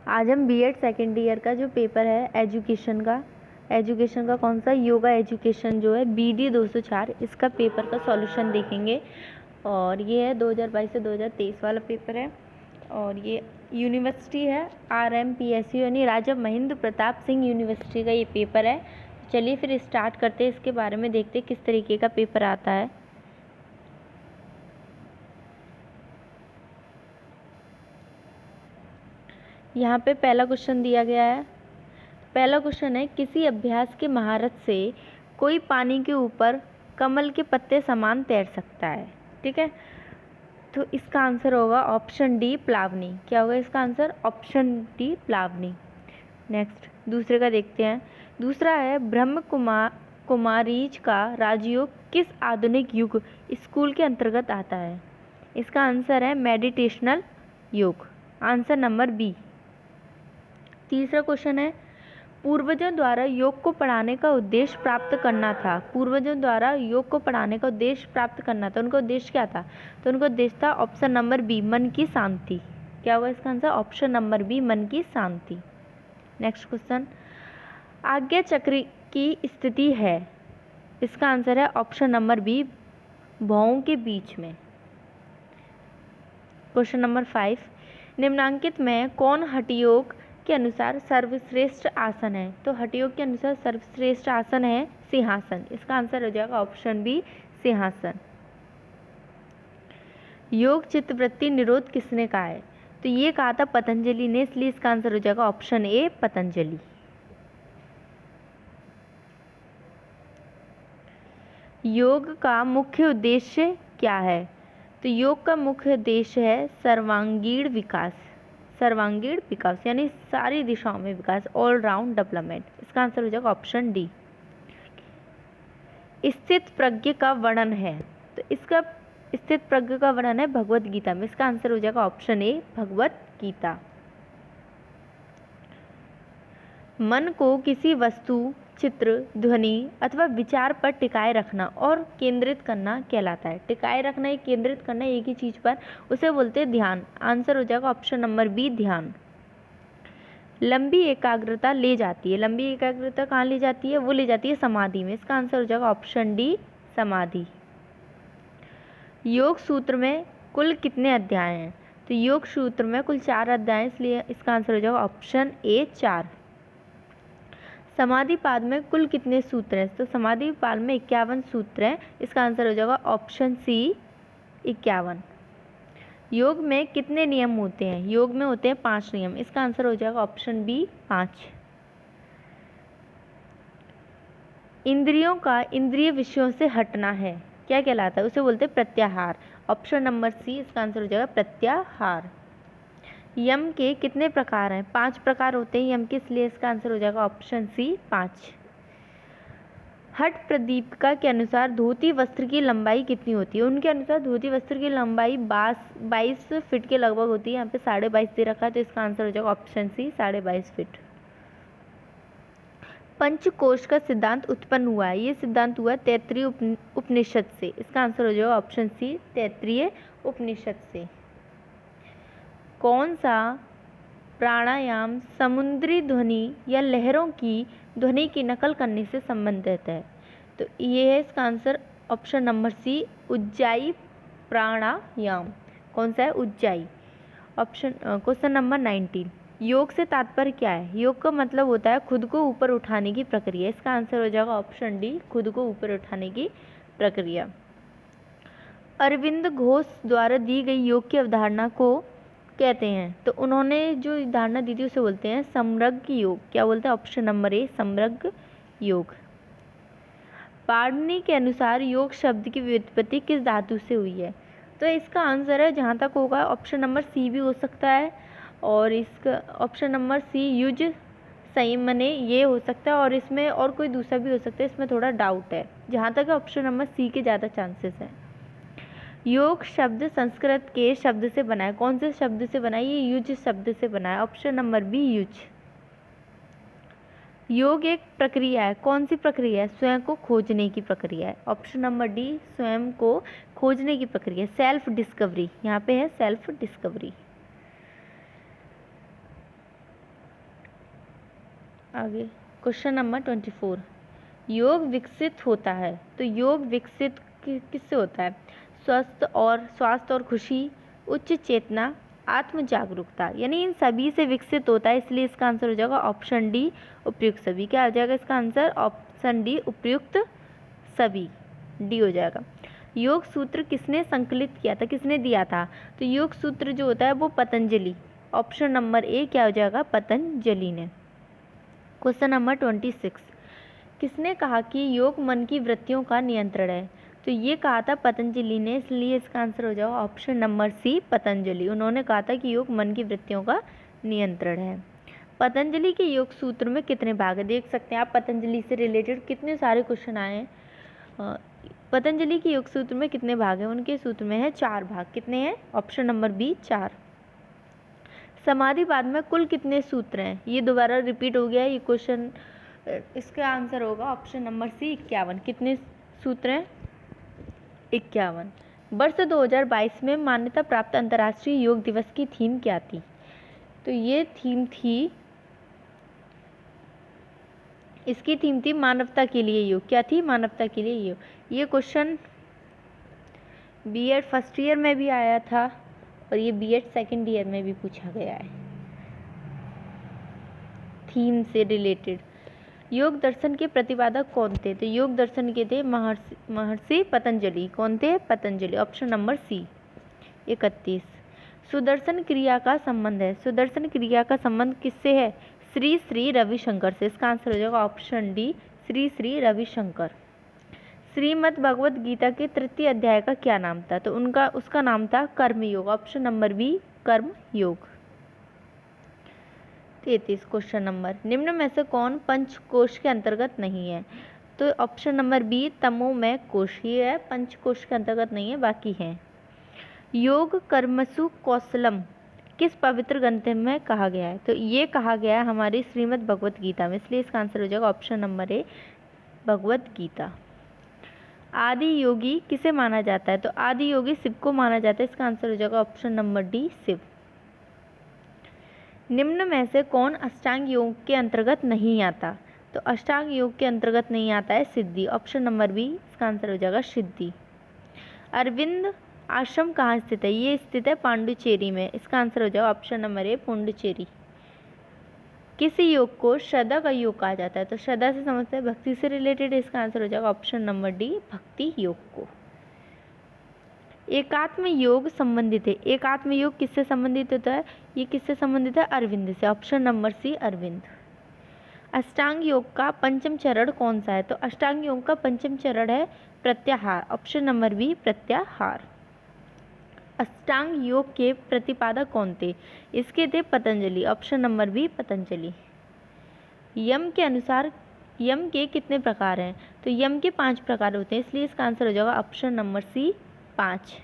आज हम BEd second year का जो पेपर है एजुकेशन का कौन सा योगा एजुकेशन जो है BD 204 इसका पेपर का सॉल्यूशन देखेंगे। और ये है 2022 से 2023 वाला पेपर है। और ये यूनिवर्सिटी है RMPSU यानी राजा महेंद्र प्रताप सिंह यूनिवर्सिटी का ये पेपर है। चलिए फिर स्टार्ट करते हैं, इसके बारे में देखते हैं किस तरीके का पेपर आता है। यहाँ पे पहला क्वेश्चन दिया गया है। पहला क्वेश्चन है, किसी अभ्यास की महारत से कोई पानी के ऊपर कमल के पत्ते समान तैर सकता है। ठीक है, तो इसका आंसर होगा ऑप्शन डी प्लावनी। क्या होगा इसका आंसर? ऑप्शन डी प्लावनी। नेक्स्ट दूसरे का देखते हैं। दूसरा है, ब्रह्म कुमारीज का राजयोग किस आधुनिक युग स्कूल के अंतर्गत आता है? इसका आंसर है मेडिटेशनल योग, आंसर नंबर बी। तीसरा क्वेश्चन है, पूर्वजों द्वारा योग को पढ़ाने का उद्देश्य प्राप्त करना था। पूर्वजों द्वारा योग को पढ़ाने का उद्देश्य प्राप्त करना था, उनका उद्देश्य क्या था? तो उनका उद्देश्य था ऑप्शन नंबर बी, मन की शांति। क्या होगा इसका आंसर? ऑप्शन नंबर बी, मन की शांति। नेक्स्ट क्वेश्चन, आज्ञा चक्र की स्थिति है। इसका आंसर है ऑप्शन नंबर बी, भौं के बीच में। क्वेश्चन नंबर 5, निम्नांकित में कौन हठयोग के अनुसार सर्वश्रेष्ठ आसन है? तो हठयोग के अनुसार सर्वश्रेष्ठ आसन है सिंहासन। इसका आंसर हो जाएगा ऑप्शन बी, सिंहासन। योग चित्तवृत्ति निरोध किसने कहा है? तो ये कहा था पतंजलि ने, इसलिए इसका आंसर हो जाएगा ऑप्शन ए, पतंजलि। योग का मुख्य उद्देश्य क्या है? तो योग का मुख्य उद्देश्य है सर्वांगीण विकास। सर्वांगीण विकास यानी सारी दिशाओं में विकास, ऑल राउंड डेवलपमेंट। इसका आंसर हो जाएगा ऑप्शन डी। स्थित प्रज्ञ का वर्णन है, तो इसका स्थित प्रज्ञ का वर्णन है भगवत गीता में। इसका आंसर हो जाएगा ऑप्शन ए, भगवत गीता। मन को किसी वस्तु, चित्र, ध्वनि अथवा विचार पर टिकाए रखना और केंद्रित करना कहलाता है। टिकाए रखना या केंद्रित करना एक ही चीज पर, उसे बोलते हैं ध्यान। आंसर हो जाएगा ऑप्शन नंबर बी, ध्यान। लंबी एकाग्रता ले जाती है, लंबी एकाग्रता कहाँ ले जाती है? वो ले जाती है समाधि में। इसका आंसर हो जाएगा ऑप्शन डी, समाधि। योग सूत्र में कुल कितने अध्याय हैं? तो योग सूत्र में कुल 4 अध्याय हैं, इसलिए इसका आंसर हो जाएगा ऑप्शन ए, 4। समाधि पाद में कुल कितने सूत्र हैं? तो समाधि पाद में 51 सूत्र हैं। इसका आंसर हो जाएगा ऑप्शन सी, 51। योग में कितने नियम होते हैं? योग में होते हैं 5 नियम। इसका आंसर हो जाएगा ऑप्शन बी, 5। इंद्रियों का इंद्रिय विषयों से हटना है, क्या कहलाता है? उसे बोलते हैं प्रत्याहार। ऑप्शन नंबर सी, इसका आंसर हो जाएगा प्रत्याहार। यम के कितने प्रकार हैं? 5 प्रकार होते हैं यम के, इसलिए इसका आंसर हो जाएगा ऑप्शन सी, 5। हठ प्रदीपिका के अनुसार धोती वस्त्र की लंबाई कितनी होती है? उनके अनुसार धोती वस्त्र की लंबाई 22 फीट के लगभग होती है। यहाँ पे 22.5 दे रखा है, तो इसका आंसर हो जाएगा ऑप्शन सी, 22.5 फीट। पंचकोश का सिद्धांत उत्पन्न हुआ है, ये सिद्धांत हुआ तैत्तिरीय उपनिषद से। इसका आंसर हो जाएगा ऑप्शन सी, तैत्तिरीय उपनिषद से। कौन सा प्राणायाम समुद्री ध्वनि या लहरों की ध्वनि की नकल करने से संबंधित है? तो ये है इसका आंसर ऑप्शन नंबर सी, उज्जाई प्राणायाम। कौन सा है? उज्जाई। ऑप्शन क्वेश्चन नंबर 19, योग से तात्पर्य क्या है? योग का मतलब होता है खुद को ऊपर उठाने की प्रक्रिया। इसका आंसर हो जाएगा ऑप्शन डी, खुद को ऊपर उठाने की प्रक्रिया। अरविंद घोष द्वारा दी गई योग की अवधारणा को कहते हैं? तो उन्होंने जो धारणा दी थी उसे बोलते हैं समग्र योग। क्या बोलते हैं? ऑप्शन नंबर ए, समग्र योग। पाणिनि के अनुसार योग शब्द की व्युत्पत्ति किस धातु से हुई है? तो इसका आंसर है जहाँ तक होगा ऑप्शन नंबर सी भी हो सकता है, और इसका ऑप्शन नंबर सी युज संयमने ये हो सकता है, और इसमें और कोई दूसरा भी हो सकता है, इसमें थोड़ा डाउट है। जहाँ तक ऑप्शन नंबर सी के ज़्यादा चांसेस हैं। योग शब्द संस्कृत के शब्द से बना है, कौन से शब्द से बना है? ये युज शब्द से बना है। ऑप्शन नंबर बी, युज। योग एक प्रक्रिया है, कौन सी प्रक्रिया है? स्वयं को खोजने की प्रक्रिया है। ऑप्शन नंबर डी, स्वयं को खोजने की प्रक्रिया, सेल्फ डिस्कवरी। यहाँ पे है सेल्फ डिस्कवरी। आगे क्वेश्चन नंबर 24, योग विकसित होता है तो योग विकसित किससे होता है? स्वास्थ्य और खुशी, उच्च चेतना, आत्म जागरूकता, यानी इन सभी से विकसित होता है, इसलिए इसका आंसर हो जाएगा ऑप्शन डी उपयुक्त सभी। क्या हो जाएगा इसका आंसर? ऑप्शन डी उपयुक्त सभी, डी हो जाएगा। योग सूत्र किसने संकलित किया था, किसने दिया था? तो योग सूत्र जो होता है वो पतंजलि, ऑप्शन नंबर ए क्या हो जाएगा? पतंजलि ने। क्वेश्चन नंबर 26, किसने कहा कि योग मन की वृत्तियों का नियंत्रण है? तो ये कहा था पतंजलि ने, इसलिए इसका आंसर हो जाएगा ऑप्शन नंबर सी पतंजलि। उन्होंने कहा था कि योग मन की वृत्तियों का नियंत्रण है। पतंजलि के योग सूत्र में कितने भाग है? देख सकते हैं आप पतंजलि से रिलेटेड कितने सारे क्वेश्चन आए हैं। पतंजलि के योग सूत्र में कितने भाग हैं? उनके सूत्र में है 4 भाग। कितने हैं? Option number B 4। समाधिवाद में कुल कितने सूत्र हैं? ये दोबारा रिपीट हो गया है ये क्वेश्चन, इसका आंसर होगा ऑप्शन नंबर सी 51। कितने सूत्र हैं? 51। वर्ष 2022 में मान्यता प्राप्त अंतर्राष्ट्रीय योग दिवस की थीम क्या थी? तो ये थीम थी, इसकी थीम थी मानवता के लिए योग। क्या थी? मानवता के लिए योग। ये क्वेश्चन बीएड फर्स्ट ईयर में भी आया था और ये बीएड सेकंड ईयर में भी पूछा गया है थीम से रिलेटेड। योग दर्शन के प्रतिपादक कौन थे? तो योग दर्शन के थे महर्षि पतंजलि। कौन थे? Patanjali, option number C. 31, Sudarshan Kriya का संबंध है। सुदर्शन क्रिया का संबंध किससे है? श्री श्री रविशंकर से। इसका आंसर हो जाएगा ऑप्शन डी श्री श्री रविशंकर। श्रीमद् भगवत गीता के तृतीय अध्याय का क्या नाम था? तो उसका नाम था कर्म योग, ऑप्शन नंबर बी कर्म योग। 33 क्वेश्चन नंबर, निम्न में से कौन पंचकोश के अंतर्गत नहीं है? तो ऑप्शन नंबर बी तमोमय कोश, ये है पंचकोश के अंतर्गत नहीं है, बाकी हैं। योग कर्मसु कौशलम किस पवित्र ग्रंथ में कहा गया है? तो ये कहा गया है हमारी श्रीमद् भगवत गीता में, इसलिए इसका आंसर हो जाएगा option number A Bhagavad Gita. आदि योगी किसे माना जाता है? तो आदि योगी शिव को माना जाता है, इसका आंसर हो जाएगा ऑप्शन नंबर डी शिव। निम्न में से कौन अष्टांग योग के अंतर्गत नहीं आता? तो अष्टांग योग के अंतर्गत नहीं आता है सिद्धि, ऑप्शन नंबर बी इसका आंसर हो जाएगा सिद्धि। अरविंद आश्रम कहाँ स्थित है? ये स्थित है पांडुचेरी में, इसका आंसर हो जाएगा ऑप्शन नंबर ए पांडुचेरी। किस योग को श्रद्धा का योग कहा जाता है? तो श्रद्धा से समझते हैं भक्ति से रिलेटेड, इसका आंसर हो जाएगा ऑप्शन नंबर डी भक्ति योग को। एकात्म योग संबंधित है। एकात्म योग किससे संबंधित होता है? ये किससे संबंधित है? अरविंद से, ऑप्शन नंबर सी अरविंद। अष्टांग योग का पंचम चरण कौन सा है? तो अष्टांग योग का पंचम चरण है प्रत्याहार, ऑप्शन नंबर बी प्रत्याहार। अष्टांग योग के प्रतिपादक कौन थे? इसके थे Patanjali, option number B Patanjali. यम के अनुसार यम के कितने प्रकार हैं? तो यम के 5 प्रकार होते हैं, इसलिए इसका आंसर हो जाएगा ऑप्शन नंबर सी 5।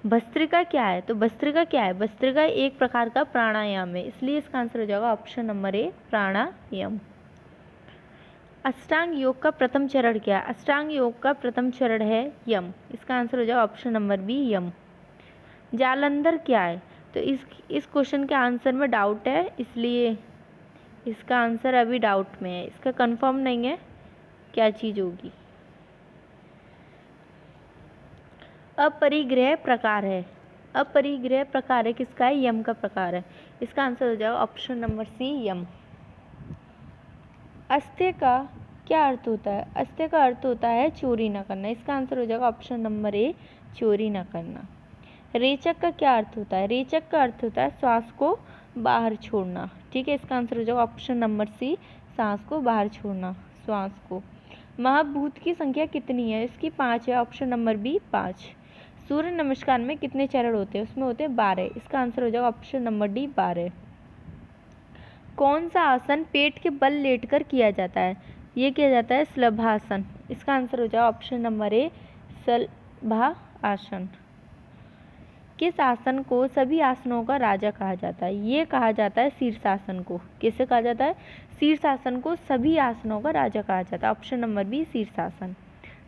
भस्त्रिका क्या है? तो भस्त्रिका क्या है? भस्त्रिका एक प्रकार का प्राणायाम है, इसलिए इसका आंसर हो जाएगा ऑप्शन नंबर ए प्राणायाम। अष्टांग योग का प्रथम चरण क्या है? अष्टांग योग का प्रथम चरण है यम, इसका आंसर हो जाएगा ऑप्शन नंबर बी यम। जालंधर क्या है? तो इस क्वेश्चन के आंसर में डाउट है, इसलिए इसका आंसर अभी डाउट में है, इसका कंफर्म नहीं है क्या चीज़ होगी। अपरिग्रह प्रकार है। अपरिग्रह प्रकार है किसका है? यम का प्रकार है, इसका आंसर हो जाएगा ऑप्शन नंबर सी यम। अस्त्य का क्या अर्थ होता है? अस्त्य का अर्थ होता है चोरी न करना, इसका आंसर हो जाएगा ऑप्शन नंबर ए चोरी न करना। रेचक का क्या अर्थ होता है? रेचक का अर्थ होता है श्वास को बाहर छोड़ना, ठीक है, इसका आंसर हो जाएगा ऑप्शन नंबर सी सांस को बाहर छोड़ना, श्वास को। महाभूत की संख्या कितनी है? इसकी 5 है, ऑप्शन नंबर बी 5। सूर्य नमस्कार में कितने चरण होते हैं? उसमें होते हैं 12, इसका आंसर हो जाएगा ऑप्शन नंबर डी 12। कौन सा आसन पेट के बल लेटकर किया जाता है? ये किया जाता है शलभासन, इसका आंसर हो जाएगा ऑप्शन नंबर ए शलभासन। किस आसन को सभी आसनों का राजा कहा जाता है? ये कहा जाता है शीर्षासन को। किसे कहा जाता है? शीर्षासन को सभी आसनों का राजा कहा जाता है, ऑप्शन नंबर बी शीर्षासन।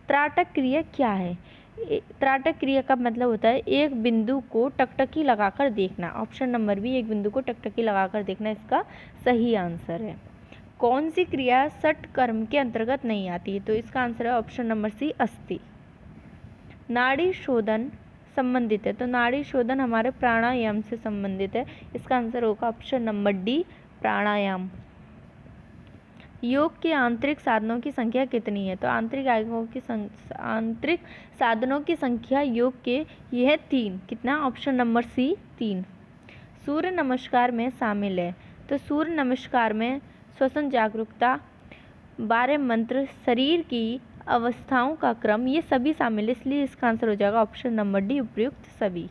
त्राटक क्रिया क्या है? त्राटक क्रिया का मतलब होता है एक बिंदु को टकटकी लगाकर देखना, ऑप्शन नंबर बी एक बिंदु को टकटकी लगाकर देखना इसका सही आंसर है। कौन सी क्रिया षट कर्म के अंतर्गत नहीं आती है? तो इसका आंसर है ऑप्शन नंबर सी, अस्थि। नाड़ी शोधन संबंधित है, तो नाड़ी शोधन हमारे प्राणायाम से संबंधित है। इसका आंसर होगा ऑप्शन नंबर डी, प्राणायाम। योग के आंतरिक साधनों की संख्या कितनी है? तो आंतरिक साधनों की संख्या योग के यह है 3। कितना? ऑप्शन नंबर सी, 3। सूर्य नमस्कार में शामिल है, तो सूर्य नमस्कार में श्वसन जागरूकता, 12 मंत्र, शरीर की अवस्थाओं का क्रम, ये सभी शामिल है, इसलिए इसका आंसर हो जाएगा ऑप्शन नंबर डी, उपयुक्त सभी।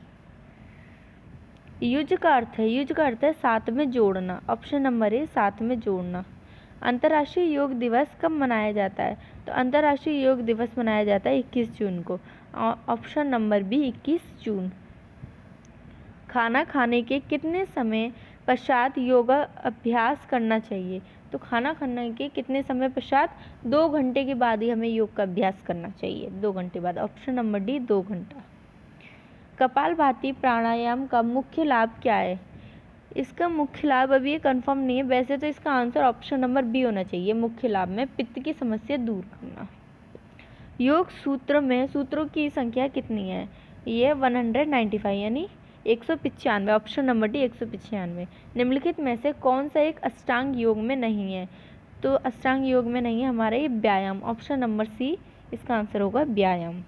युज का अर्थ है, युज का अर्थ है साथ में जोड़ना, ऑप्शन नंबर ए, साथ में जोड़ना। अंतर्राष्ट्रीय योग दिवस कब मनाया जाता है? तो अंतर्राष्ट्रीय योग दिवस मनाया जाता है 21 जून को, ऑप्शन नंबर बी, 21 जून। खाना खाने के कितने समय पश्चात योगा अभ्यास करना चाहिए? तो खाना खाने के कितने समय पश्चात? 2 घंटे के बाद ही हमें योग का अभ्यास करना चाहिए, 2 घंटे बाद, ऑप्शन नंबर डी, 2 घंटा। कपालभाति प्राणायाम का मुख्य लाभ क्या है? इसका मुख्य लाभ अभी ये कंफर्म नहीं है, वैसे तो इसका आंसर ऑप्शन नंबर बी होना चाहिए, मुख्य लाभ में पित्त की समस्या दूर करना। योग सूत्र में सूत्रों की संख्या कितनी है? ये 195 यानी 195, ऑप्शन नंबर डी, 195। निम्नलिखित में से कौन सा एक अष्टांग योग में नहीं है? तो अष्टांग योग में नहीं है हमारा ये व्यायाम, ऑप्शन नंबर सी, इसका आंसर होगा व्यायाम।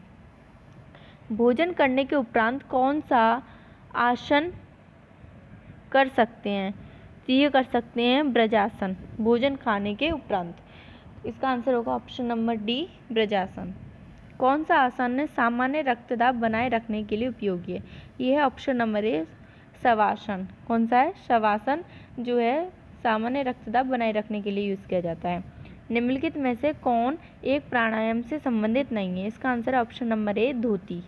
भोजन करने के उपरांत कौन सा आसन कर सकते हैं? तो ये कर सकते हैं ब्रजासन, भोजन खाने के उपरांत, इसका आंसर होगा ऑप्शन नंबर डी, ब्रजासन। कौन सा आसन है सामान्य रक्तदाब बनाए रखने के लिए उपयोगी है? ये है ऑप्शन नंबर ए, शवासन। कौन सा है? शवासन, जो है सामान्य रक्तदाब बनाए रखने के लिए यूज़ किया जाता है। निम्नलिखित में से कौन एक प्राणायाम से संबंधित नहीं है? इसका आंसर है ऑप्शन नंबर ए, धोती।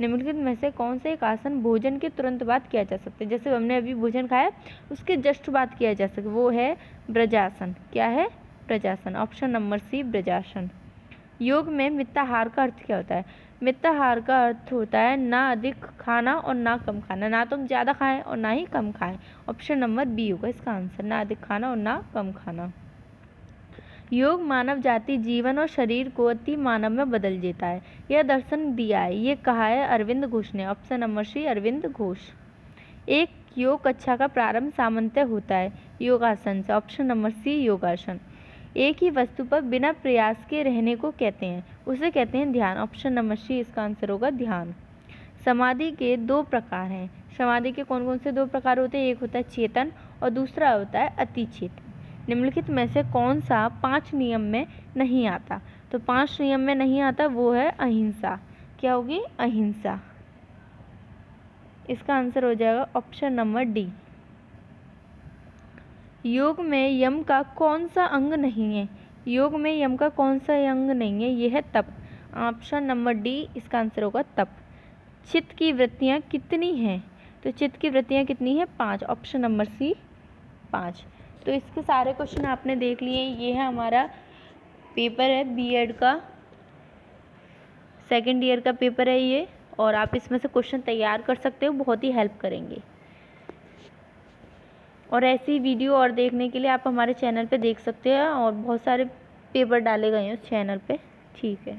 निम्नलिखित में से कौन सा एक आसन भोजन के तुरंत बाद किया जा सकता है? जैसे हमने अभी भोजन खाया उसके जस्ट बाद किया जा सकता है, वो है ब्रजासन। क्या है? ब्रजासन, ऑप्शन नंबर सी, ब्रजासन। योग में मिताहार का अर्थ क्या होता है? मिताहार का अर्थ होता है ना अधिक खाना और ना कम खाना, ना तुम ज़्यादा खाएं और ना ही कम खाएं, ऑप्शन नंबर बी होगा इसका आंसर, ना अधिक खाना और ना कम खाना। योग मानव जाति जीवन और शरीर को अति मानव में बदल देता है, यह दर्शन दिया है, ये कहा है अरविंद घोष ने, option number C, Aurobindo Ghosh. एक योग कक्षा का प्रारंभ सामान्यतः होता है योगासन से, ऑप्शन नंबर सी, योगासन। एक ही वस्तु पर बिना प्रयास के रहने को कहते हैं, उसे कहते हैं ध्यान, ऑप्शन नंबर सी, इसका आंसर होगा ध्यान। समाधि के 2 प्रकार हैं, समाधि के कौन कौन से 2 प्रकार होते हैं? एक होता है चेतन और दूसरा होता है अति चेतन। निम्नलिखित में से कौन सा 5 नियम में नहीं आता? तो 5 नियम में नहीं आता, वो है अहिंसा। क्या होगी? अहिंसा। इसका आंसर हो जाएगा ऑप्शन नंबर डी। योग में यम का कौन सा अंग नहीं है? योग में यम का कौन सा अंग नहीं है? यह है तप, ऑप्शन नंबर डी, इसका आंसर होगा तप। चित्त की वृत्तियाँ कितनी हैं? तो चित्त की वृत्तियाँ कितनी हैं? 5, ऑप्शन नंबर सी, 5। तो इसके सारे क्वेश्चन आपने देख लिए। ये है हमारा पेपर है बीएड का, सेकेंड ईयर का पेपर है ये, और आप इसमें से क्वेश्चन तैयार कर सकते हो, बहुत ही हेल्प करेंगे। और ऐसी वीडियो और देखने के लिए आप हमारे चैनल पे देख सकते हैं, और बहुत सारे पेपर डाले गए हैं उस चैनल पे। ठीक है।